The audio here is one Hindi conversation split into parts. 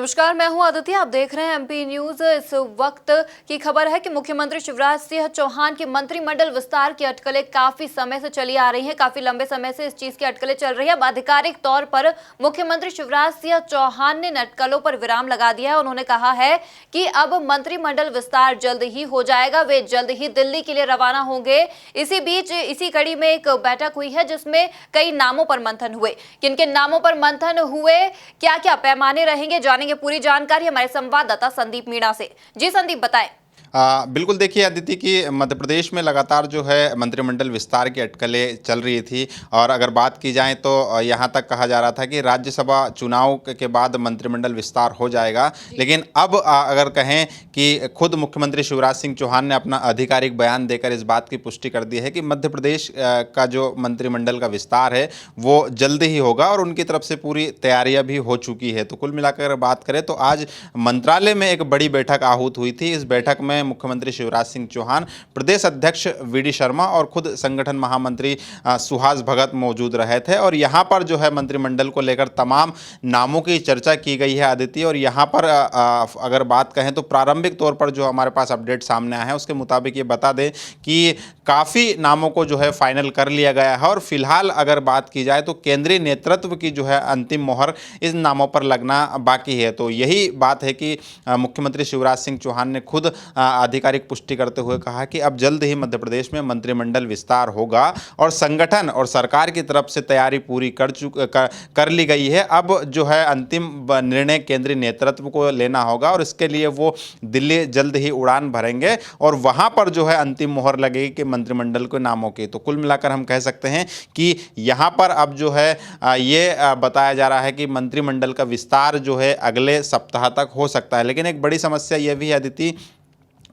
नमस्कार, मैं हूं आदित्य। आप देख रहे हैं एमपी न्यूज। इस वक्त की खबर है कि मुख्यमंत्री शिवराज सिंह चौहान की मंत्रिमंडल विस्तार की अटकलें काफी समय से चली आ रही हैं। काफी लंबे समय से इस चीज की अटकलें चल रही है। अब आधिकारिक तौर पर मुख्यमंत्री शिवराज सिंह चौहान ने इन अटकलों पर विराम लगा दिया है। उन्होंने कहा है कि अब मंत्रिमंडल विस्तार जल्द ही हो जाएगा। वे जल्द ही दिल्ली के लिए रवाना होंगे। इसी बीच इसी कड़ी में एक बैठक हुई है जिसमें कई नामों पर मंथन हुए। किन किन नामों पर मंथन हुए, क्या क्या पैमाने रहेंगे, जानेंगे पूरी जानकारी हमारे संवाददाता संदीप मीणा से। जी संदीप, बताएं। बिल्कुल देखिए अदिति की मध्य प्रदेश में लगातार जो है मंत्रिमंडल विस्तार की अटकलें चल रही थी। और अगर बात की जाए तो यहाँ तक कहा जा रहा था कि राज्यसभा चुनाव के बाद मंत्रिमंडल विस्तार हो जाएगा। लेकिन अब अगर कहें कि खुद मुख्यमंत्री शिवराज सिंह चौहान ने अपना आधिकारिक बयान देकर इस बात की पुष्टि कर दी है कि मध्य प्रदेश का जो मंत्रिमंडल का विस्तार है वो जल्द ही होगा और उनकी तरफ से पूरी तैयारियां भी हो चुकी है। तो कुल मिलाकर बात करें तो आज मंत्रालय में एक बड़ी बैठक आहूत हुई थी। इस बैठक में मुख्यमंत्री शिवराज सिंह चौहान, प्रदेश अध्यक्ष वीडी शर्मा और खुद संगठन महामंत्री सुहास भगत मौजूद रहे थे। और यहाँ पर जो है मंत्रिमंडल को लेकर तमाम नामों की चर्चा की गई है आदित्य। और यहाँ पर अगर बात कहें तो प्रारंभिक तौर पर जो हमारे पास अपडेट सामने आया है उसके मुताबिक ये बता दें कि काफ़ी नामों को जो है फाइनल कर लिया गया है। और फिलहाल अगर बात की जाए तो केंद्रीय नेतृत्व की जो है अंतिम मोहर इन नामों पर लगना बाकी है। तो यही बात है कि मुख्यमंत्री शिवराज सिंह चौहान ने खुद आधिकारिक पुष्टि करते हुए कहा कि अब जल्द ही मध्य प्रदेश में मंत्रिमंडल विस्तार होगा और संगठन और सरकार की तरफ से तैयारी पूरी कर ली गई है। अब जो है अंतिम निर्णय केंद्रीय नेतृत्व को लेना होगा और इसके लिए वो दिल्ली जल्द ही उड़ान भरेंगे और वहां पर जो है अंतिम मोहर लगेगी कि मंत्रिमंडल के नामों की। तो कुल मिलाकर हम कह सकते हैं कि यहां पर अब जो है ये बताया जा रहा है कि मंत्रिमंडल का विस्तार जो है अगले सप्ताह तक हो सकता है। लेकिन एक बड़ी समस्या यह भी है अदिति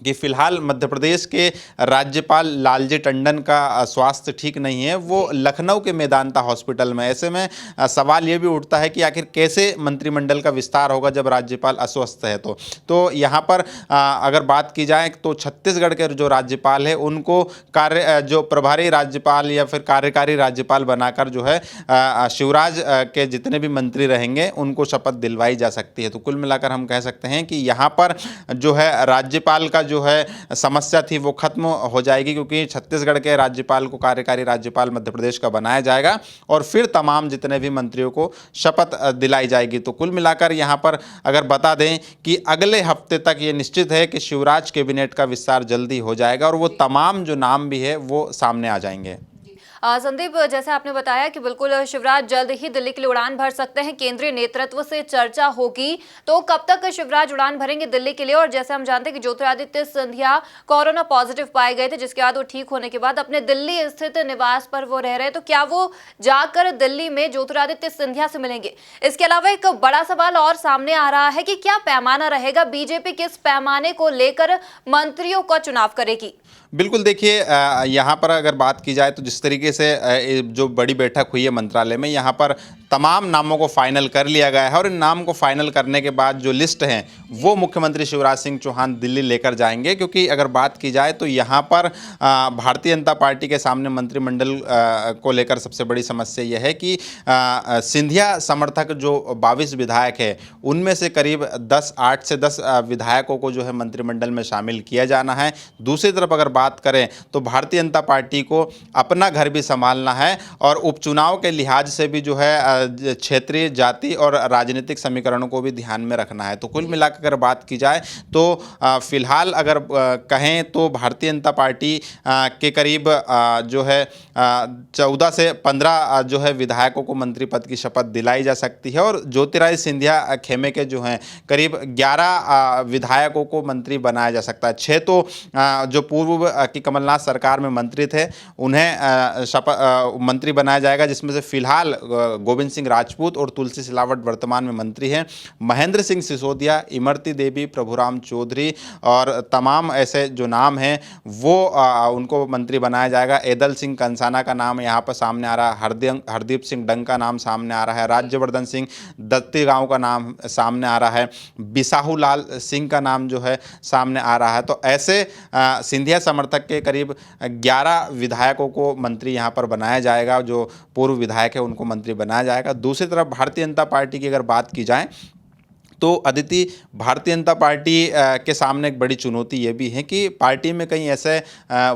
कि फिलहाल मध्य प्रदेश के राज्यपाल लालजी टंडन का स्वास्थ्य ठीक नहीं है। वो लखनऊ के मेदांता हॉस्पिटल में। ऐसे में सवाल ये भी उठता है कि आखिर कैसे मंत्रिमंडल का विस्तार होगा जब राज्यपाल अस्वस्थ है। तो यहाँ पर अगर बात की जाए तो छत्तीसगढ़ के जो राज्यपाल है उनको जो प्रभारी राज्यपाल या फिर कार्यकारी राज्यपाल बनाकर जो है शिवराज के जितने भी मंत्री रहेंगे उनको शपथ दिलवाई जा सकती है। तो कुल मिलाकर हम कह सकते हैं कि यहाँ पर जो है राज्यपाल का जो है समस्या थी वो खत्म हो जाएगी, क्योंकि छत्तीसगढ़ के राज्यपाल को कार्यकारी राज्यपाल मध्य प्रदेश का बनाया जाएगा और फिर तमाम जितने भी मंत्रियों को शपथ दिलाई जाएगी। तो कुल मिलाकर यहाँ पर अगर बता दें कि अगले हफ्ते तक ये निश्चित है कि शिवराज कैबिनेट का विस्तार जल्दी हो जाएगा और वो तमाम जो नाम भी है वो सामने आ जाएंगे। संदीप, जैसे आपने बताया कि बिल्कुल शिवराज जल्द ही दिल्ली के लिए उड़ान भर सकते हैं। केंद्रीय नेतृत्व से चर्चा होगी, तो कब तक शिवराज उड़ान भरेंगे दिल्ली के लिए? और जैसे हम जानते हैं कि ज्योतिरादित्य सिंधिया कोरोना पॉजिटिव पाए गए थे, जिसके बाद वो ठीक होने के बाद अपने दिल्ली स्थित निवास पर वो रह रहे, तो क्या वो जाकर दिल्ली में ज्योतिरादित्य सिंधिया से मिलेंगे? इसके अलावा एक बड़ा सवाल और सामने आ रहा है कि क्या पैमाना रहेगा, बीजेपी किस पैमाने को लेकर मंत्रियों का चुनाव करेगी? बिल्कुल देखिए, यहाँ पर अगर बात की जाए तो जिस तरीके से जो बड़ी बैठक हुई है मंत्रालय में, यहाँ पर तमाम नामों को फाइनल कर लिया गया है और इन नाम को फाइनल करने के बाद जो लिस्ट है वो मुख्यमंत्री शिवराज सिंह चौहान दिल्ली लेकर जाएंगे। क्योंकि अगर बात की जाए तो यहाँ पर भारतीय जनता पार्टी के सामने मंत्रिमंडल को लेकर सबसे बड़ी समस्या यह है कि सिंधिया समर्थक जो 22 विधायक है उनमें से करीब 8 से 10 विधायकों को जो है मंत्रिमंडल में शामिल किया जाना है। दूसरी तरफ अगर बात करें तो भारतीय जनता पार्टी को अपना घर भी संभालना है और उपचुनाव के लिहाज से भी जो है क्षेत्रीय, जाति और राजनीतिक समीकरणों को भी ध्यान में रखना है। तो कुल मिलाकर अगर बात की जाए तो फिलहाल अगर कहें तो भारतीय जनता पार्टी के करीब जो है 14 से 15 जो है विधायकों को मंत्री पद की शपथ दिलाई जा सकती है। और ज्योतिरादित्य सिंधिया खेमे के जो हैं करीब 11 विधायकों को मंत्री बनाया जा सकता है। 6 तो जो पूर्व की कमलनाथ सरकार में मंत्री थे उन्हें मंत्री बनाया जाएगा, जिसमें से फिलहाल गोविंद सिंह राजपूत और तुलसी सिलावट वर्तमान में मंत्री हैं। महेंद्र सिंह सिसोदिया, इमरती देवी, प्रभुराम चौधरी और तमाम ऐसे जो नाम हैं वो उनको मंत्री बनाया जाएगा। एदल सिंह कंसाना का नाम यहाँ पर सामने आ रहा है, हरदीप सिंह डंग का नाम सामने आ रहा है, राज्यवर्धन सिंह दत्तीगांव का नाम सामने आ रहा है, बिसाहू लाल सिंह का नाम जो है सामने आ रहा है। तो ऐसे सिंधिया समर्थक के करीब 11 विधायकों को मंत्री यहाँ पर बनाया जाएगा, जो पूर्व विधायक है उनको मंत्री बनाया जाएगा। दूसरी तरफ भारतीय जनता पार्टी की अगर बात की जाए तो अदिति, भारतीय जनता पार्टी के सामने एक बड़ी चुनौती ये भी है कि पार्टी में कई ऐसे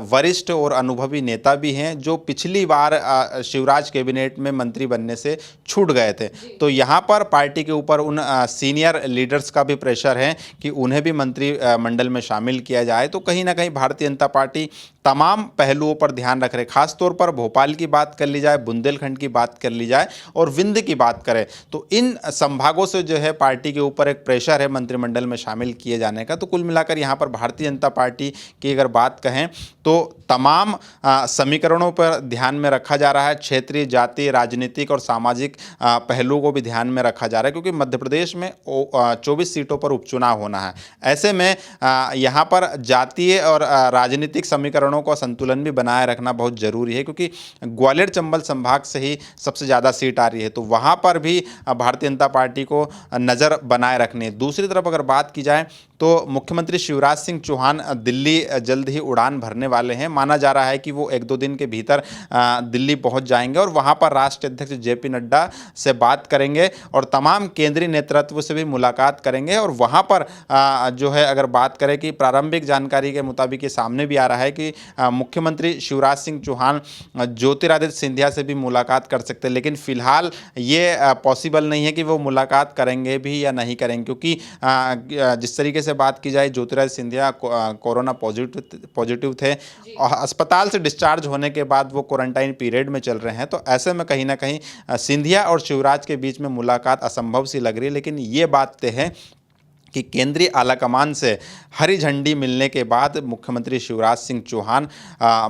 वरिष्ठ और अनुभवी नेता भी हैं जो पिछली बार शिवराज कैबिनेट में मंत्री बनने से छूट गए थे। तो यहाँ पर पार्टी के ऊपर उन सीनियर लीडर्स का भी प्रेशर है कि उन्हें भी मंत्रिमंडल में शामिल किया जाए। तो कहीं ना कहीं भारतीय जनता पार्टी तमाम पहलुओं पर ध्यान रख रहे, खास तौर पर भोपाल की बात कर ली जाए, बुंदेलखंड की बात कर ली जाए और विंध्य की बात करें तो इन संभागों से जो है पार्टी के ऊपर एक प्रेशर है मंत्रिमंडल में शामिल किए जाने का। तो कुल मिलाकर यहाँ पर भारतीय जनता पार्टी की अगर बात कहें तो तमाम समीकरणों पर ध्यान में रखा जा रहा है। क्षेत्रीय, जातीय, राजनीतिक और सामाजिक पहलुओं को भी ध्यान में रखा जा रहा है, क्योंकि मध्य प्रदेश में 24 सीटों पर उपचुनाव होना है। ऐसे में यहाँ पर जातीय और राजनीतिक समीकरणों का संतुलन भी बनाए रखना बहुत जरूरी है, क्योंकि ग्वालियर चंबल संभाग से ही सबसे ज़्यादा सीट आ रही है। तो वहाँ पर भी भारतीय जनता पार्टी को नज़र बनाए रखनी है। दूसरी तरफ अगर बात की जाए तो मुख्यमंत्री शिवराज सिंह चौहान दिल्ली जल्द ही उड़ान भरने वाले हैं। माना जा रहा है कि वो 1-2 दिन के भीतर दिल्ली पहुंच जाएंगे और वहां पर राष्ट्रीय अध्यक्ष जेपी नड्डा से बात करेंगे और तमाम केंद्रीय नेतृत्व से भी मुलाकात करेंगे। और वहां पर जो है अगर बात करें कि प्रारंभिक जानकारी के मुताबिक ये सामने भी आ रहा है कि मुख्यमंत्री शिवराज सिंह चौहान ज्योतिरादित्य सिंधिया से भी मुलाकात कर सकते हैं, लेकिन फिलहाल ये पॉसिबल नहीं है कि वो मुलाकात करेंगे भी या नहीं करेंगे, क्योंकि जिस तरीके से बात की जाए ज्योतिरादित्य सिंधिया कोरोना पॉजिटिव थे और अस्पताल से डिस्चार्ज होने के बाद वो क्वारंटाइन पीरियड में चल रहे हैं। तो ऐसे में कहीं ना कहीं सिंधिया और शिवराज के बीच में मुलाकात असंभव सी लग रही है। लेकिन ये बात तय है कि केंद्रीय आलाकमान से हरी झंडी मिलने के बाद मुख्यमंत्री शिवराज सिंह चौहान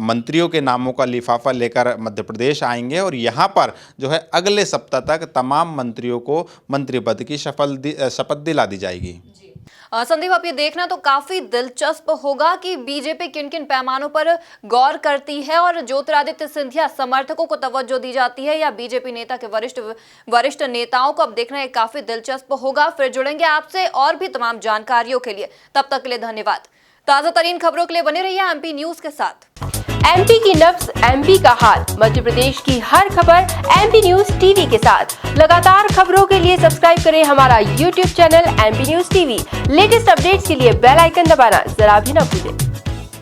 मंत्रियों के नामों का लिफाफा लेकर मध्य प्रदेश आएंगे और यहाँ पर जो है अगले सप्ताह तक तमाम मंत्रियों को मंत्री पद की शपथ दिला दी जाएगी। संदीप, अब ये देखना तो काफी दिलचस्प होगा कि बीजेपी किन किन पैमानों पर गौर करती है और ज्योतिरादित्य सिंधिया समर्थकों को तवज्जो दी जाती है या बीजेपी नेता के वरिष्ठ नेताओं को। अब देखना ये काफी दिलचस्प होगा। फिर जुड़ेंगे आपसे और भी तमाम जानकारियों के लिए। तब तक के लिए धन्यवाद। ताजा तरीन खबरों के लिए बने रहिए एमपी न्यूज के साथ। एमपी की नब्ज, एमपी का हाल, मध्य प्रदेश की हर खबर एमपी न्यूज टीवी के साथ। लगातार खबरों के लिए सब्सक्राइब करें हमारा YouTube channel MP news TV. Latest updates के लिए बेल आइकन दबाना जरा भी न भूलें।